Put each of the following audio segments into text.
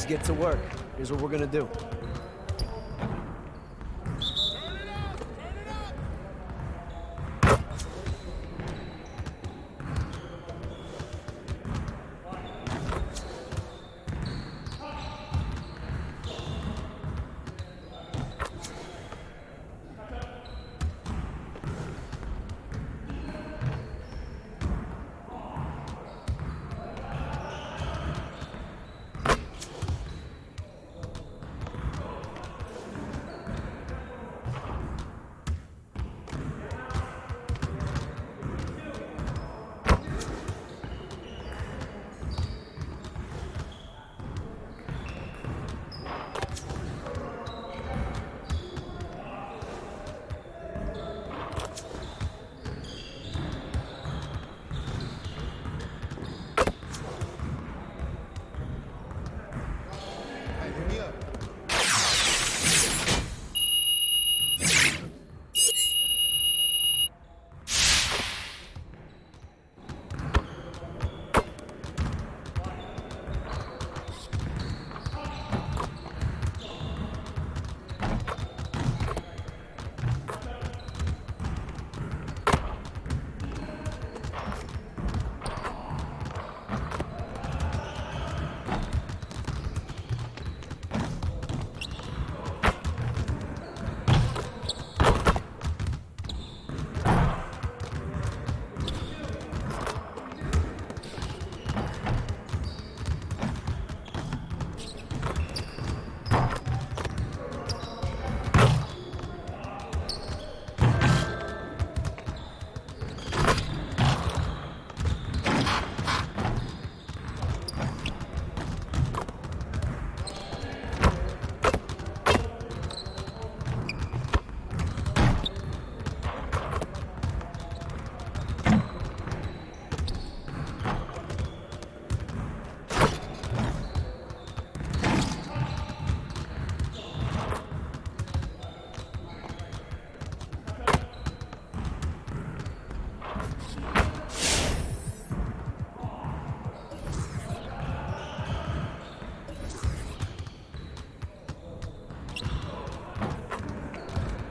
Let's get to work. Here's what we're gonna do.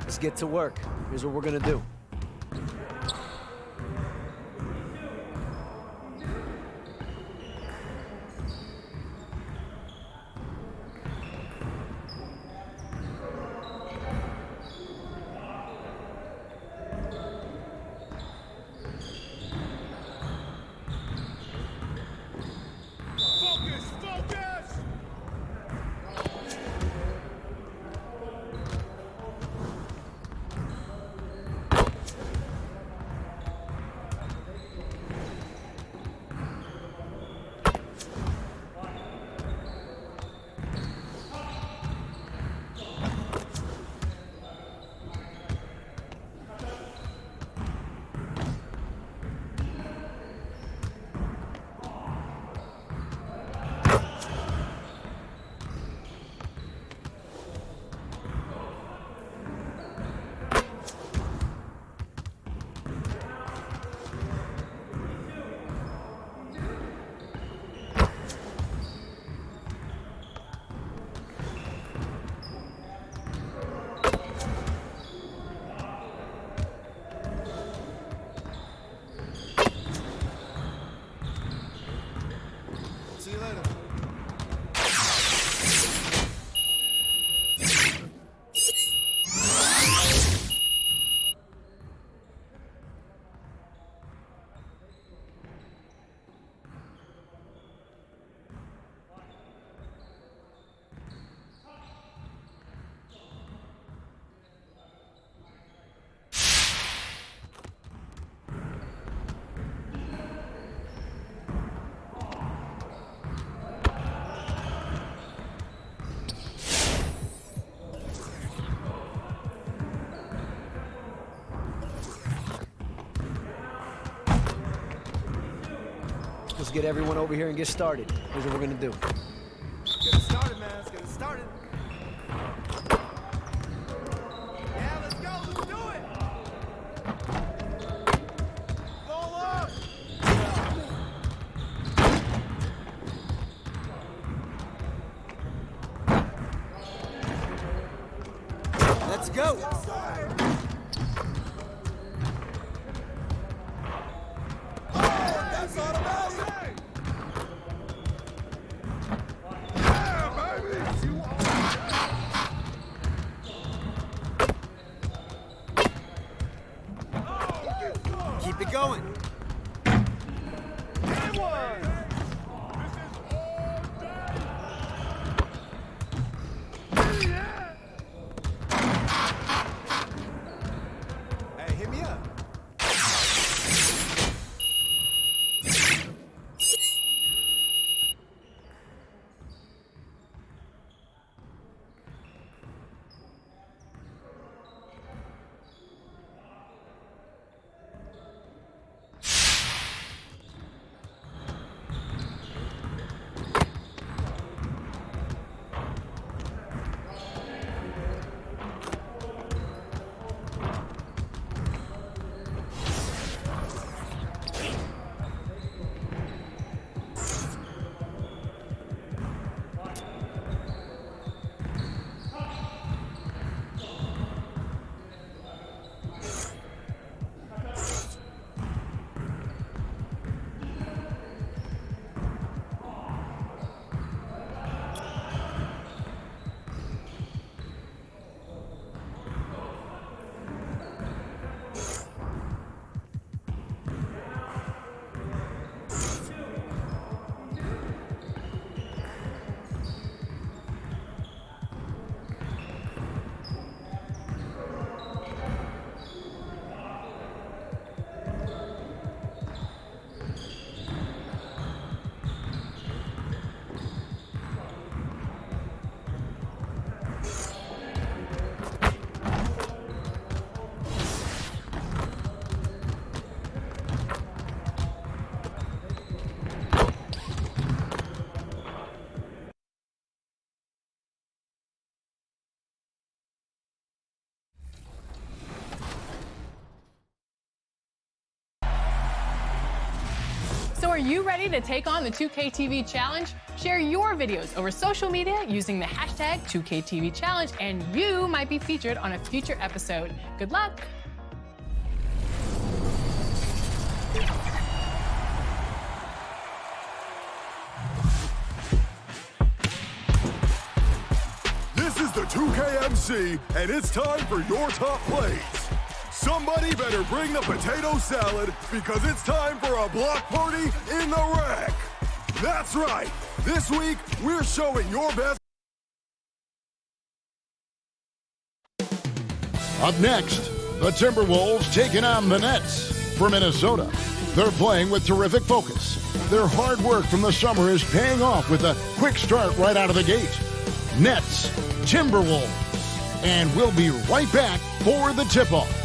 Let's get to work. Here's what we're gonna do. See you later. Let's get everyone over here and get started. Here's what we're gonna do. Get it started, man. Let's get it started. Yeah, let's go. Let's do it. Roll up. Let's go. That's automatic. Yeah, baby. Keep it going. Good one. Hey, hit me up. So are you ready to take on the 2K TV Challenge? Share your videos over social media using the hashtag 2KTV Challenge, and you might be featured on a future episode. Good luck! This is the 2KMC, and it's time for your top plays. Somebody better bring the potato salad because it's time for a block party in the wreck. That's right. This week, we're showing your best. Up next, the Timberwolves taking on the Nets for Minnesota. They're playing with terrific focus. Their hard work from the summer is paying off with a quick start right out of the gate. Nets, Timberwolves. And we'll be right back for the tip-off.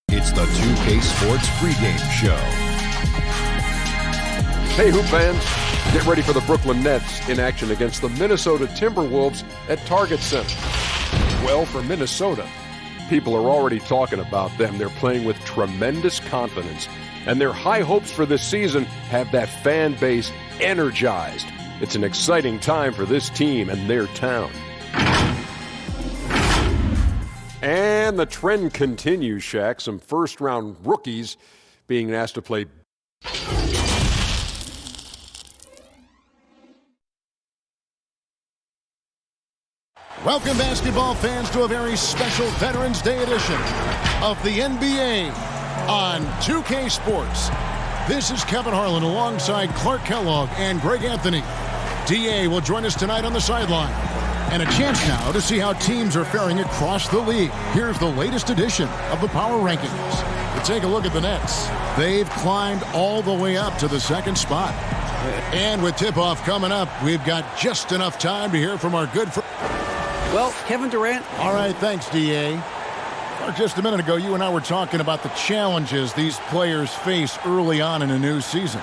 It's the 2K Sports pregame show. Hey, Hoop fans, get ready for the Brooklyn Nets in action against the Minnesota Timberwolves at Target Center. Well, for Minnesota, people are already talking about them. They're playing with tremendous confidence, and their high hopes for this season have that fan base energized. It's an exciting time for this team and their town. And the trend continues, Shaq. Some first-round rookies being asked to play. Welcome, basketball fans, to a very special Veterans Day edition of the NBA on 2K Sports. This is Kevin Harlan alongside Clark Kellogg and Greg Anthony. DA will join us tonight on the sideline. And a chance now to see how teams are faring across the league. Here's the latest edition of the Power Rankings. We take a look at the Nets. They've climbed all the way up to the second spot. And with tip-off coming up, we've got just enough time to hear from our good friend. Well, Kevin Durant. All right, thanks, DA. Just a minute ago, you and I were talking about the challenges these players face early on in a new season.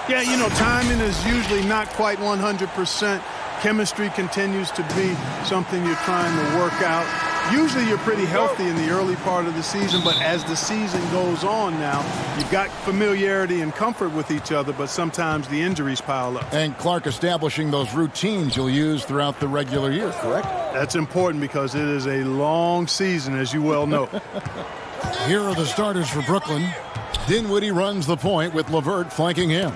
Yeah, you know, timing is usually not quite 100%. Chemistry continues to be something you're trying to work out. Usually you're pretty healthy in the early part of the season, but as the season goes on now, you've got familiarity and comfort with each other, but sometimes the injuries pile up. And Clark establishing those routines you'll use throughout the regular year, correct? That's important because it is a long season, as you well know. Here are the starters for Brooklyn. Dinwiddie runs the point with LeVert flanking him.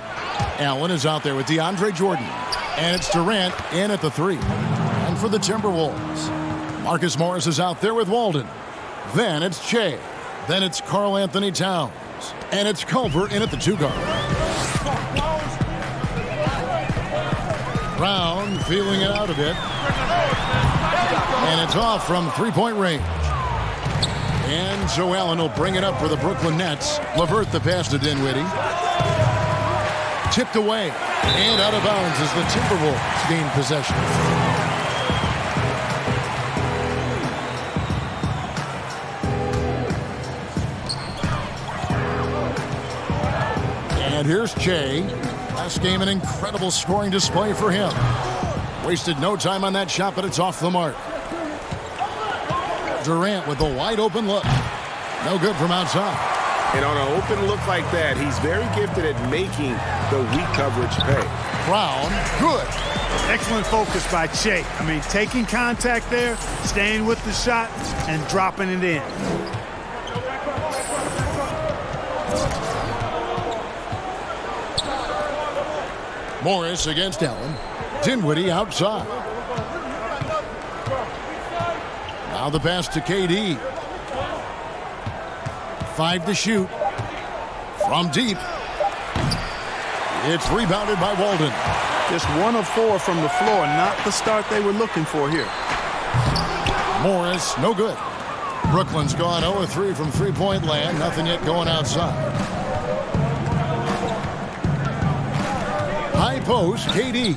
Allen is out there with DeAndre Jordan. And it's Durant in at the 3. And for the Timberwolves, Marcus Morris is out there with Walden. Then it's Shea. Then it's Karl Anthony Towns. And it's Culver in at the 2 guard. Brown feeling it out a bit. And it's off from 3-point range. And so Allen will bring it up for the Brooklyn Nets. LeVert the pass to Dinwiddie. Tipped away. And out of bounds as the Timberwolves gain possession. And here's Che. Last game, an incredible scoring display for him. Wasted no time on that shot, but it's off the mark. Durant with the wide open look. No good from outside. And on an open look like that, he's very gifted at making the weak coverage pay. Brown, good. Excellent focus by Che. I mean, taking contact there, staying with the shot, and dropping it in. Morris against Allen. Dinwiddie outside. Now the pass to KD. 5 to shoot. From deep. It's rebounded by Walden. Just 1 of 4 from the floor, not the start they were looking for here. Morris, no good. Brooklyn's gone 0 of 3 from three-point land. Nothing yet going outside. High post, KD.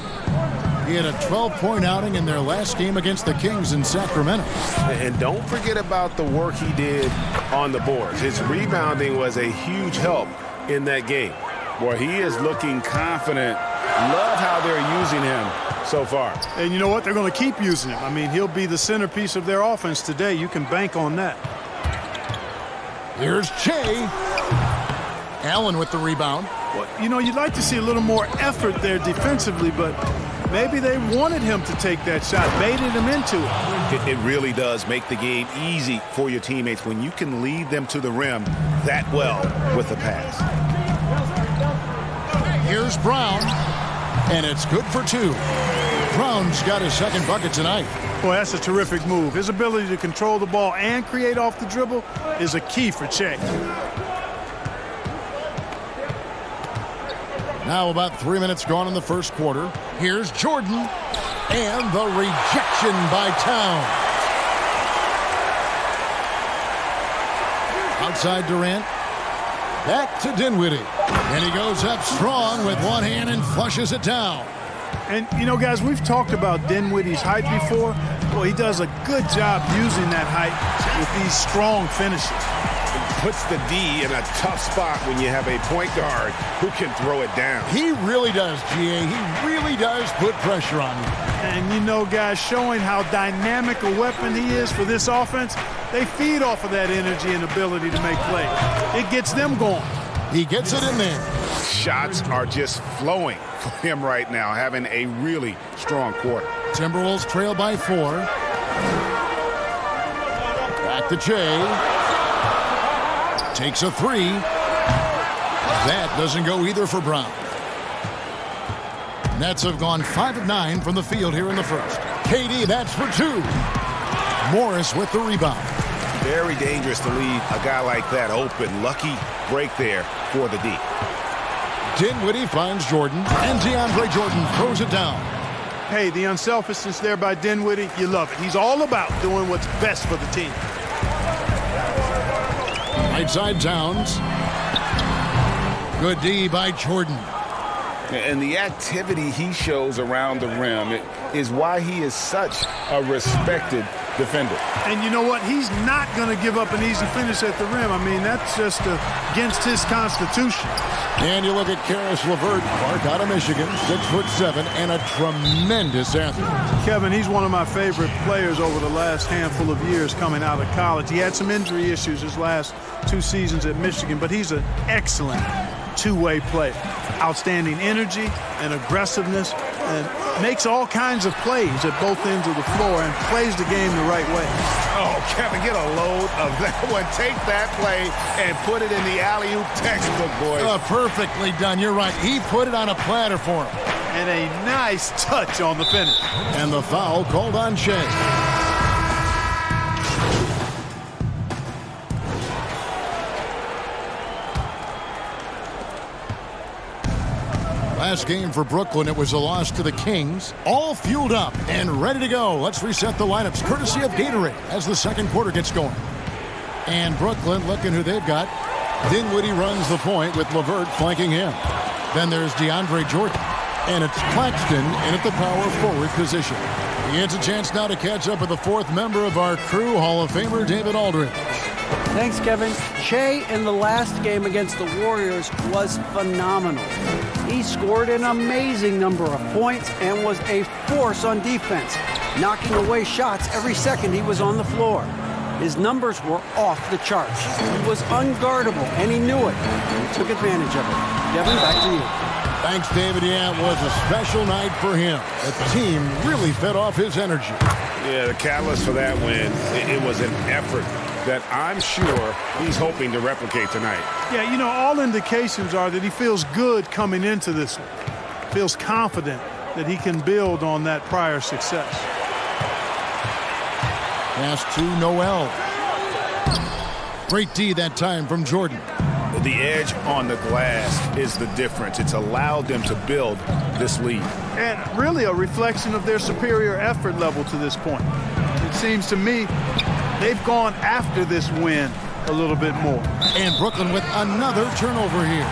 He had a 12-point outing in their last game against the Kings in Sacramento. And don't forget about the work he did on the boards. His rebounding was a huge help in that game. Boy, he is looking confident. Love how they're using him so far. And you know what? They're going to keep using him. I mean, he'll be the centerpiece of their offense today. You can bank on that. Here's Che. Allen with the rebound. Well, you know, you'd like to see a little more effort there defensively, but maybe they wanted him to take that shot, baited him into it. It really does make the game easy for your teammates when you can lead them to the rim that well with a pass. Here's Brown, and it's good for 2. Brown's got his second bucket tonight. Boy, that's a terrific move. His ability to control the ball and create off the dribble is a key for Che. Now about 3 minutes gone in the first quarter. Here's Jordan, and the rejection by Towns. Outside Durant. Back to Dinwiddie. And he goes up strong with one hand and flushes it down. And, you know, guys, we've talked about Dinwiddie's height before. Well, he does a good job using that height with these strong finishes. It puts the D in a tough spot when you have a point guard who can throw it down. He really does, GA. He really does put pressure on you. And, you know, guys, showing how dynamic a weapon he is for this offense, they feed off of that energy and ability to make plays. It gets them going. He gets it in there. Shots are just flowing for him right now, having a really strong quarter. Timberwolves trail by 4. Back to Che. Takes a 3. That doesn't go either for Brown. Nets have gone 5 of 9 from the field here in the first. KD, that's for 2. Morris with the rebound. Very dangerous to leave a guy like that open. Lucky break there for the D. Dinwiddie finds Jordan, and DeAndre Jordan throws it down. Hey, the unselfishness there by Dinwiddie, you love it. He's all about doing what's best for the team. Right side Towns. Good D by Jordan. And the activity he shows around the rim is why he is such a respected defender. And you know what? He's not going to give up an easy finish at the rim. I mean, that's just against his constitution. And you look at Karis LeVert, Clark out of Michigan, 6'7", and a tremendous athlete. Kevin, he's one of my favorite players over the last handful of years coming out of college. He had some injury issues his last 2 seasons at Michigan, but he's an excellent two-way player. Outstanding energy and aggressiveness, and makes all kinds of plays at both ends of the floor and plays the game the right way. Oh, Kevin, get a load of that one. Take that play and put it in the alley-oop textbook, boys. Perfectly done. You're right. He put it on a platter for him. And a nice touch on the finish. And the foul called on Shea. Last game for Brooklyn, it was a loss to the Kings. All fueled up and ready to go. Let's reset the lineups, courtesy of Gatorade, as the second quarter gets going. And Brooklyn, looking who they've got. Dinwiddie runs the point with LeVert flanking him. Then there's DeAndre Jordan. And it's Claxton in at the power forward position. He gets a chance now to catch up with the fourth member of our crew, Hall of Famer David Aldridge. Thanks, Kevin. Shea in the last game against the Warriors was phenomenal. He scored an amazing number of points and was a force on defense, knocking away shots every second he was on the floor. His numbers were off the charts. He was unguardable, and he knew it. He took advantage of it. Devin, back to you. Thanks, David. Yeah, it was a special night for him. The team really fed off his energy. Yeah, the catalyst for that win, it was an effort that I'm sure he's hoping to replicate tonight. Yeah, you know, all indications are that he feels good coming into this one. Feels confident that he can build on that prior success. Pass to Noel. Great D that time from Jordan. The edge on the glass is the difference. It's allowed them to build this lead. And really a reflection of their superior effort level to this point. It seems to me they've gone after this win a little bit more. And Brooklyn with another turnover here.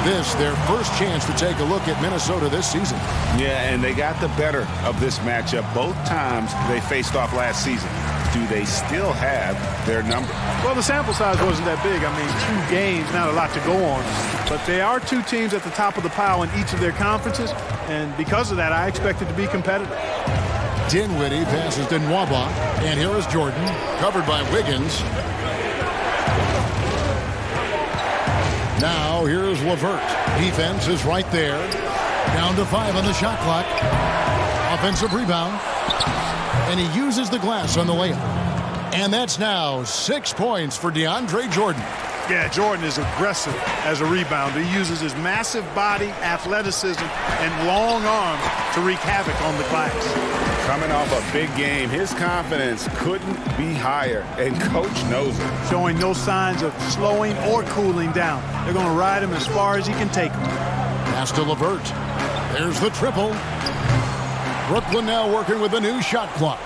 This, their first chance to take a look at Minnesota this season. Yeah, and they got the better of this matchup both times they faced off last season. Do they still have their number? Well, the sample size wasn't that big. I mean, 2 games, not a lot to go on. But they are 2 teams at the top of the pile in each of their conferences. And because of that, I expect it to be competitive. Dinwiddie passes to Nwaba. And here is Jordan, covered by Wiggins. Now here's LeVert. Defense is right there. Down to 5 on the shot clock. Offensive rebound. And he uses the glass on the layup. And that's now 6 points for DeAndre Jordan. Yeah, Jordan is aggressive as a rebounder. He uses his massive body, athleticism, and long arms to wreak havoc on the glass. Coming off a big game, his confidence couldn't be higher, and Coach knows it. Showing no signs of slowing or cooling down. They're going to ride him as far as he can take him. Pass to LeVert. There's the triple. Brooklyn now working with a new shot clock.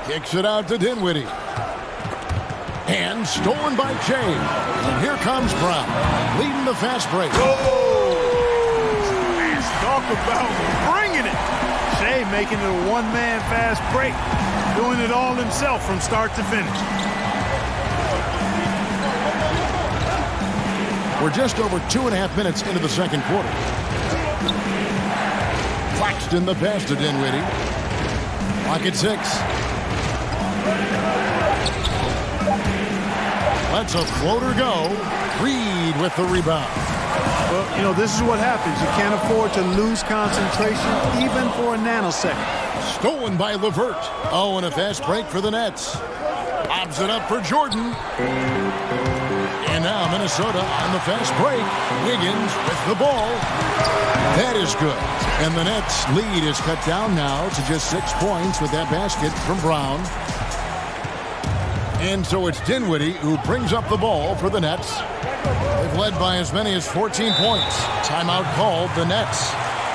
Kicks it out to Dinwiddie. And stolen by Shea. And here comes Brown, leading the fast break. Oh! Let's talk about bringing it. Shea making it a one-man fast break. Doing it all himself from start to finish. We're just over 2.5 minutes into the second quarter. Claxton the pass to Dinwiddie. Clock at 6. Lets a floater go. Reed with the rebound. Well, you know, this is what happens. You can't afford to lose concentration even for a nanosecond. Stolen by LeVert. Oh, and a fast break for the Nets. Lobs it up for Jordan. And now Minnesota on the fast break. Wiggins with the ball. That is good. And the Nets lead is cut down now to just 6 points with that basket from Brown. And so it's Dinwiddie who brings up the ball for the Nets. They've led by as many as 14 points. Timeout called, the Nets.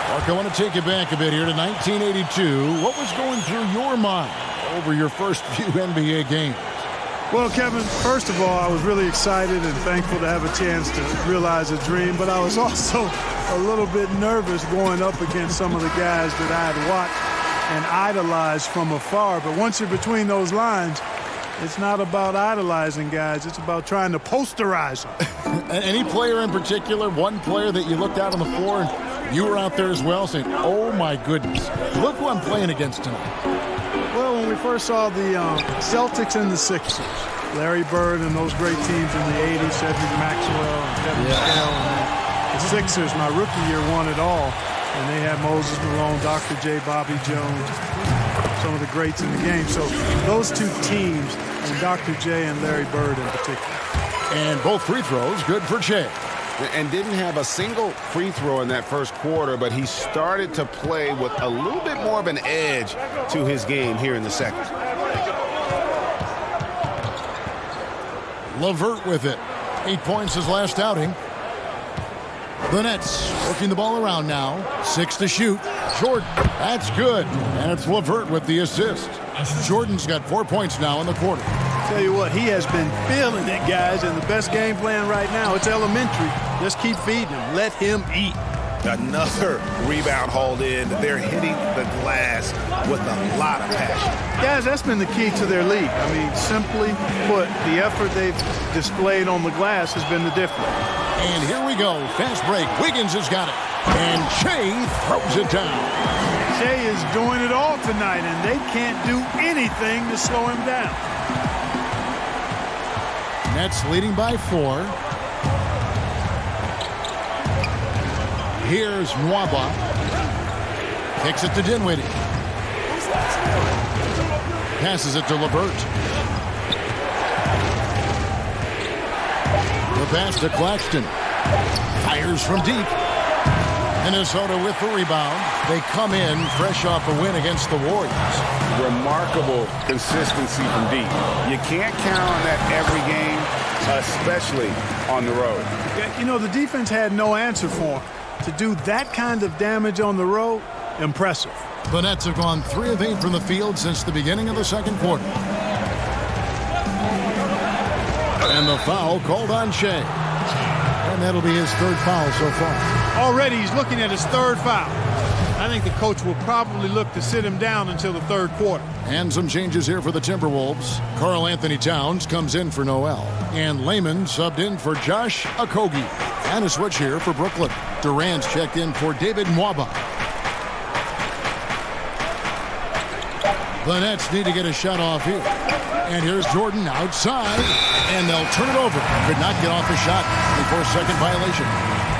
Mark, I want to take you back a bit here to 1982. What was going through your mind over your first few NBA games? Well, Kevin, first of all, I was really excited and thankful to have a chance to realize a dream, but I was also a little bit nervous going up against some of the guys that I had watched and idolize from afar. But once you're between those lines, it's not about idolizing guys. It's about trying to posterize them. Any player in particular, one player that you looked out on the floor and you were out there as well saying, oh my goodness, look who I'm playing against tonight. Well, when we first saw the Celtics and the Sixers, Larry Bird and those great teams in the 80s, Cedric Maxwell and Kevin McHale, and the Sixers, my rookie year, won it all. And they had Moses Malone, Dr. J, Bobby Jones, some of the greats in the game. So those two teams, and Dr. J and Larry Bird in particular. And both free throws good for Che. And didn't have a single free throw in that first quarter, but he started to play with a little bit more of an edge to his game here in the second. LeVert with it. 8 points his last outing. The Nets working the ball around now. 6 to shoot. Jordan, that's good. And it's LeVert with the assist. Jordan's got 4 points now in the quarter. Tell you what, he has been feeling it, guys, and the best game plan right now, it's elementary. Just keep feeding him. Let him eat. Another rebound hauled in. They're hitting the glass with a lot of passion. Guys, that's been the key to their league. I mean, simply put, the effort they've displayed on the glass has been the difference. And here we go. Fast break. Wiggins has got it. And Shea throws it down. Shea is doing it all tonight, and they can't do anything to slow him down. Nets leading by 4. Here's Nwaba. Kicks it to Dinwiddie. Passes it to LeVert. The pass to Claxton. Fires from deep. Minnesota with the rebound. They come in fresh off a win against the Warriors. Remarkable consistency from deep. You can't count on that every game, especially on the road. You know, the defense had no answer for him. To do that kind of damage on the road, impressive. The Nets have gone 3 of 8 from the field since the beginning of the second quarter. And the foul called on Shea. And that'll be his 3rd foul so far. Already he's looking at his 3rd foul. I think the coach will probably look to sit him down until the 3rd quarter. And some changes here for the Timberwolves. Karl Anthony Towns comes in for Noel. And Layman subbed in for Josh Okogie. And a switch here for Brooklyn. Durant's checked in for David Nwaba. The Nets need to get a shot off here. And here's Jordan outside. And they'll turn it over. Could not get off the shot before second violation.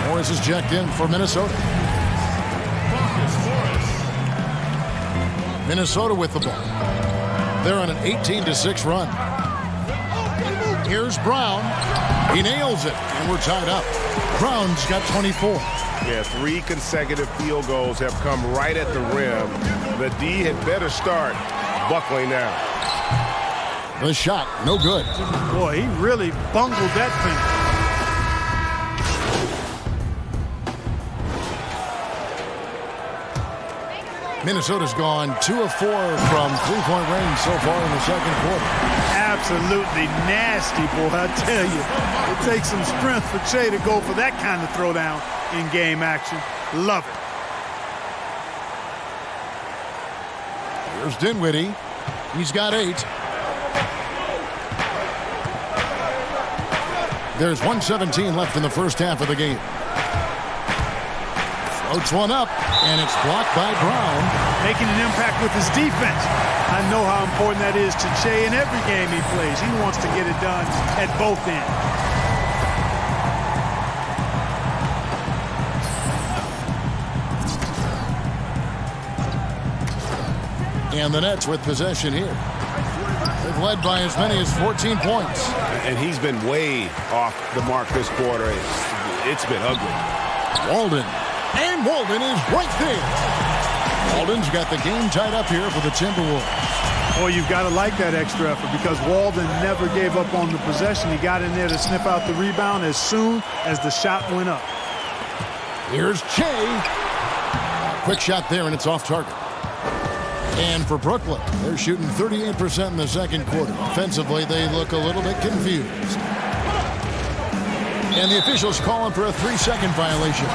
Morris is checked in for Minnesota. Minnesota with the ball. They're on an 18-6 run. Here's Brown. He nails it, and we're tied up. Brown's got 24. Yeah, 3 consecutive field goals have come right at the rim. The D had better start buckling now. The shot, no good. Boy, he really bungled that finish. Minnesota's gone 2 of 4 from three-point range so far in the second quarter. Absolutely nasty, boy, I tell you. It takes some strength for Che to go for that kind of throwdown in game action. Love it. Here's Dinwiddie. He's got 8. There's 1:17 left in the first half of the game. Floats one up, and it's blocked by Brown. Making an impact with his defense. I know how important that is to Che in every game he plays. He wants to get it done at both ends. And the Nets with possession here. They've led by as many as 14 points. And he's been way off the mark this quarter. It's been ugly. Walden. And Walden is right there. Walden's got the game tied up here for the Timberwolves. Boy, you've got to like that extra effort because Walden never gave up on the possession. He got in there to sniff out the rebound as soon as the shot went up. Here's Che. Quick shot there, and it's off target. And for Brooklyn, they're shooting 38% in the second quarter. Offensively, they look a little bit confused. And the officials calling for a 3-second violation.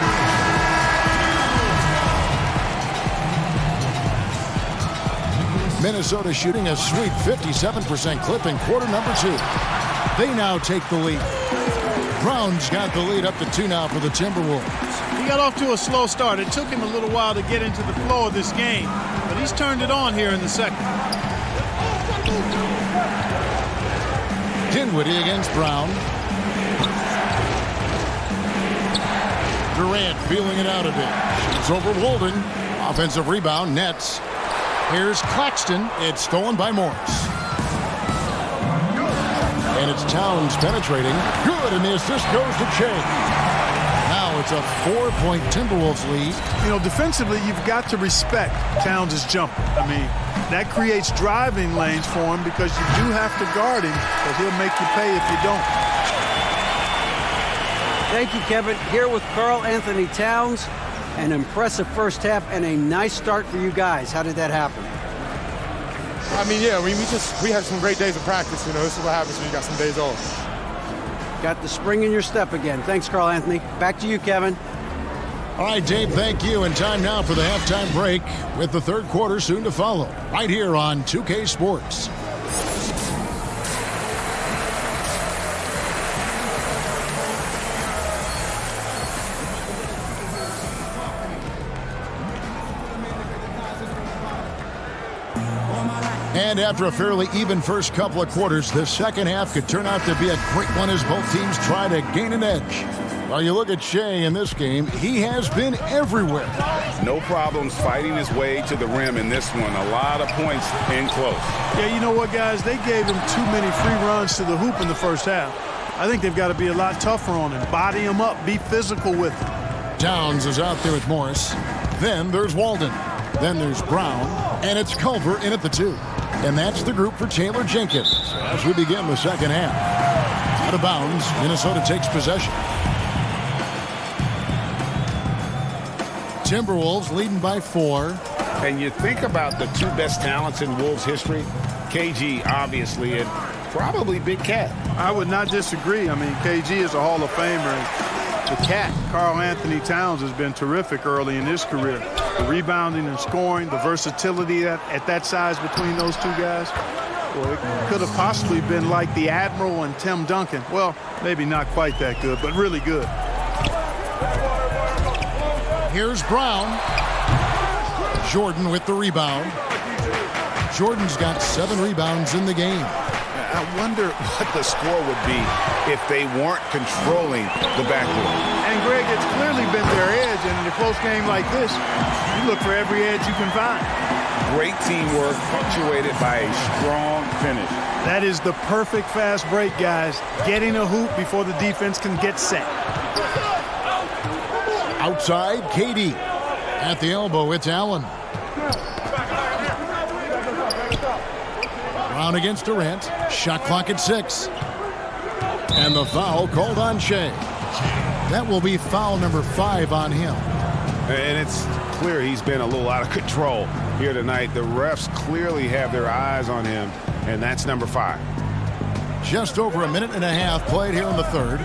Minnesota shooting a sweet 57% clip in quarter number 2. They now take the lead. Brown's got the lead up to 2 now for the Timberwolves. He got off to a slow start. It took him a little while to get into the flow of this game, but he's turned it on here in the second. Dinwiddie against Brown. Durant feeling it out a bit. Shoots over Walden. Offensive rebound, Nets. Here's Claxton. It's stolen by Morris. And it's Towns penetrating. Good, and the assist goes to Che. Now it's a 4-point Timberwolves lead. You know, defensively, you've got to respect Towns' jumper. I mean, that creates driving lanes for him because you do have to guard him because he'll make you pay if you don't. Thank you, Kevin. Here with Karl Anthony Towns. An impressive first half and a nice start for you guys. How did that happen? I mean, yeah, we had some great days of practice. You know, this is what happens when you got some days off. Got the spring in your step again. Thanks, Karl Anthony. Back to you, Kevin. All right, Dave, thank you. And time now for the halftime break with the third quarter soon to follow right here on 2K Sports. And after a fairly even first couple of quarters, the second half could turn out to be a great one as both teams try to gain an edge. While you look at Shea in this game, he has been everywhere. No problems fighting his way to the rim in this one. A lot of points in close. Yeah, you know what, guys? They gave him too many free runs to the hoop in the first half. I think they've got to be a lot tougher on him. Body him up. Be physical with him. Towns is out there with Morris. Then there's Walden. Then there's Brown. And it's Culver in at the 2. And that's the group for Taylor Jenkins as we begin the second half. Out of bounds, Minnesota takes possession. Timberwolves leading by 4. And you think about the 2 best talents in Wolves history, KG obviously, and probably Big Cat. I would not disagree. I mean, KG is a Hall of Famer. The Cat, Karl Anthony Towns, has been terrific early in his career. The rebounding and scoring, the versatility at that size between those 2 guys. Well, it could have possibly been like the Admiral and Tim Duncan. Well, maybe not quite that good, but really good. Here's Brown. Jordan with the rebound. Jordan's got 7 rebounds in the game. I wonder what the score would be if they weren't controlling the backcourt. And, Greg, it's clearly been their edge, and in a close game like this, you look for every edge you can find. Great teamwork punctuated by a strong finish. That is the perfect fast break, guys. Getting a hoop before the defense can get set. Outside, KD. At the elbow, it's Allen. Brown against Durant. Shot clock at 6. And the foul called on Shea. That will be foul number 5 on him. And it's clear he's been a little out of control here tonight. The refs clearly have their eyes on him, and that's number 5. Just over a minute and a half played here in the third.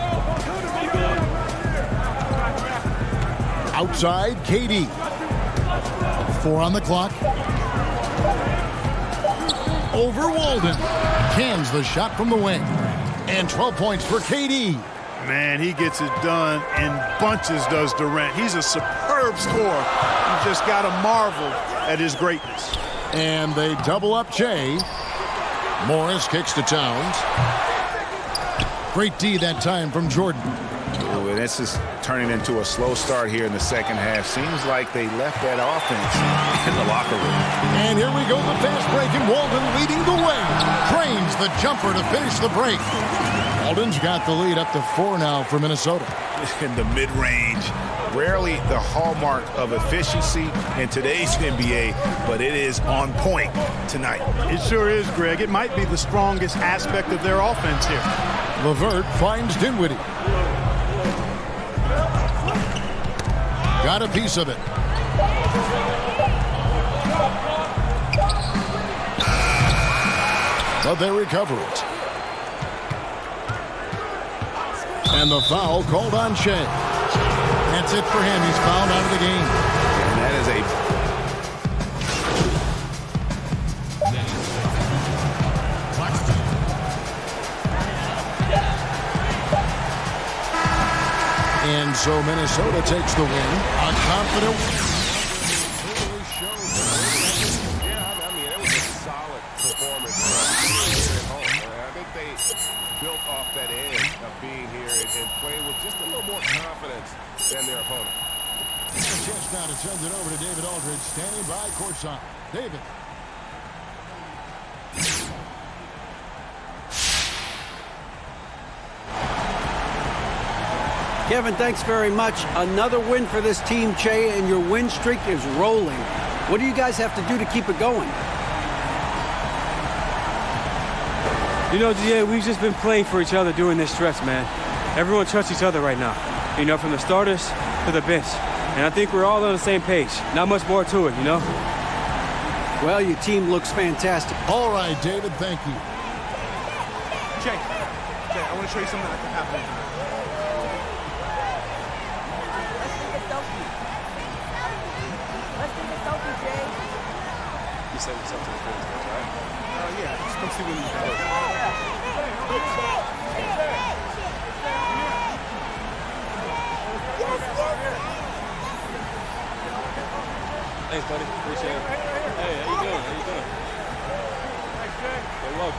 Outside, KD. 4 on the clock. Over Walden. Cans the shot from the wing. And 12 points for KD. Man, he gets it done in bunches, does Durant. He's a superb scorer. You just got to marvel at his greatness. And they double up Che. Morris kicks to Towns. Great D that time from Jordan. Ooh, this is turning into a slow start here in the second half. Seems like they left that offense in the locker room. And here we go, the fast break, and Walden leading the way. Trains the jumper to finish the break. Walden's got the lead up to 4 now for Minnesota. In the mid-range, rarely the hallmark of efficiency in today's NBA, but it is on point tonight. It sure is, Greg. It might be the strongest aspect of their offense here. LeVert finds Dinwiddie. Got a piece of it. But they recover it. And the foul called on Shea. That's it for him. He's fouled out of the game. And that is And so Minnesota takes the win. A confident win. Yeah, I mean, it was a solid performance here at home. I think they built off that edge of being here and playing with just a little more confidence than their opponent. Just now to send it over to David Aldridge, standing by courtside. David. Kevin, thanks very much. Another win for this team, Che, and your win streak is rolling. What do you guys have to do to keep it going? You know, GA, we've just been playing for each other during this stretch, man. Everyone trusts each other right now. You know, from the starters to the bench. And I think we're all on the same page. Not much more to it, you know? Well, your team looks fantastic. All right, David, thank you. Jay, I want to show you something that can happen. You said yourself to the field, right? Yeah, just come see what you got. Thanks, buddy. Appreciate it. Hey, how you doing? How you doing? Thanks, Jay. Good luck.